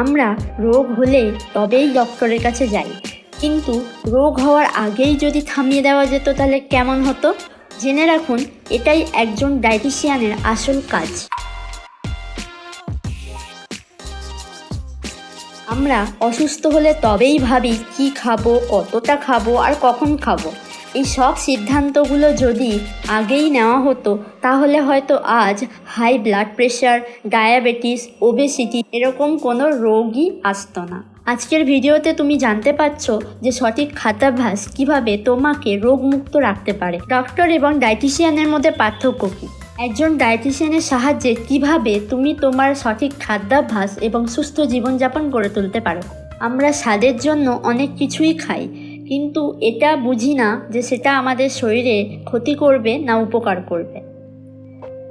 আমরা রোগ হলে তবেই ডক্টরের কাছে যাই, কিন্তু রোগ হওয়ার আগেই যদি থামিয়ে দেওয়া যেত তাহলে কেমন হতো? জেনে রাখুন, এটাই একজন ডায়েটিশিয়ানের আসল কাজ। আমরা অসুস্থ হলে তবেই ভাবি কি খাবো, কতটা খাবো আর কখন খাবো। এই সব সিদ্ধান্তগুলো যদি আগেই নেওয়া হতো তাহলে হয়তো আজ high blood pressure, diabetes, obesity এরকম কোনো রোগই আসতো না। আজকের ভিডিওতে তুমি জানতে পারছো যে সঠিক খাদ্যাভ্যাস কিভাবে তোমাকে রোগমুক্ত রাখতে পারে। ডক্টর এবং ডায়েটিশিয়ানের মধ্যে পার্থক্য কী? একজন ডায়েটিশিয়ানের সাহায্যে কিভাবে তুমি তোমার সঠিক খাদ্যাভ্যাস এবং সুস্থ জীবনযাপন গড়ে তুলতে পারো। আমরা স্বাদের জন্য অনেক কিছুই খাই, কিন্তু এটা বুঝি না যে সেটা আমাদের শরীরে ক্ষতি করবে না উপকার করবে।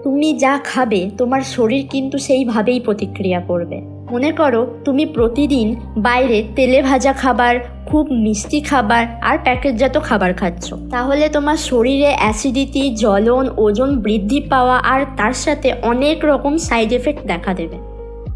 তুমি যা খাবে তোমার শরীর কিন্তু সেইভাবেই প্রতিক্রিয়া করবে। মনে করো তুমি প্রতিদিন বাইরে তেলে ভাজা খাবার, খুব মিষ্টি খাবার আর প্যাকেটজাত খাবার খাচ্ছ, তাহলে তোমার শরীরে অ্যাসিডিটি, জ্বলন, ওজন বৃদ্ধি পাওয়া আর তার সাথে অনেক রকম সাইড এফেক্ট দেখা দেবে।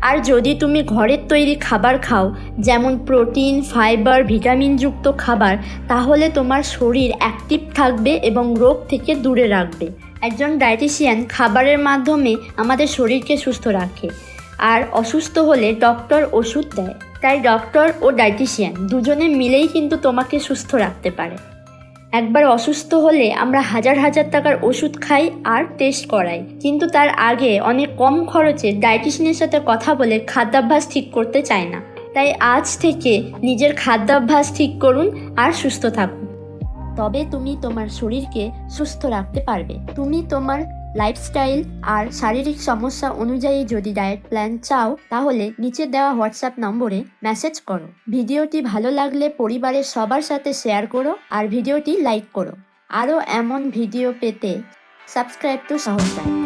আর যদি তুমি ঘরের তৈরি খাবার খাও, যেমন প্রোটিন, ফাইবার, ভিটামিনযুক্ত খাবার, তাহলে তোমার শরীর অ্যাক্টিভ থাকবে এবং রোগ থেকে দূরে রাখবে। একজন ডায়েটিশিয়ান খাবারের মাধ্যমে আমাদের শরীরকে সুস্থ রাখে, আর অসুস্থ হলে ডক্টর ওষুধ দেয়। তাই ডক্টর ও ডায়েটিশিয়ান দুজনে মিলেই কিন্তু তোমাকে সুস্থ রাখতে পারে। একবার অসুস্থ হলে আমরা হাজার হাজার টাকার ওষুধ খাই আর টেস্ট করাই, কিন্তু তার আগে অনেক কম খরচে ডায়েটিশিয়ানের সাথে কথা বলে খাদ্যাভ্যাস ঠিক করতে চায় না। তাই আজ থেকে নিজের খাদ্যাভ্যাস ঠিক করুন আর সুস্থ থাকুন, তবে তুমি তোমার শরীরকে সুস্থ রাখতে পারবে। তুমি তোমার লাইফস্টাইল আর শারীরিক সমস্যা অনুযায়ী যদি ডায়েট প্ল্যান চাও, তাহলে নিচে দেওয়া হোয়াটসঅ্যাপ নম্বরে মেসেজ করো। ভিডিওটি ভালো লাগলে পরিবারের সবার সাথে শেয়ার করো আর ভিডিওটি লাইক করো। আরও এমন ভিডিও পেতে সাবস্ক্রাইব টু সাহস ডায়েট।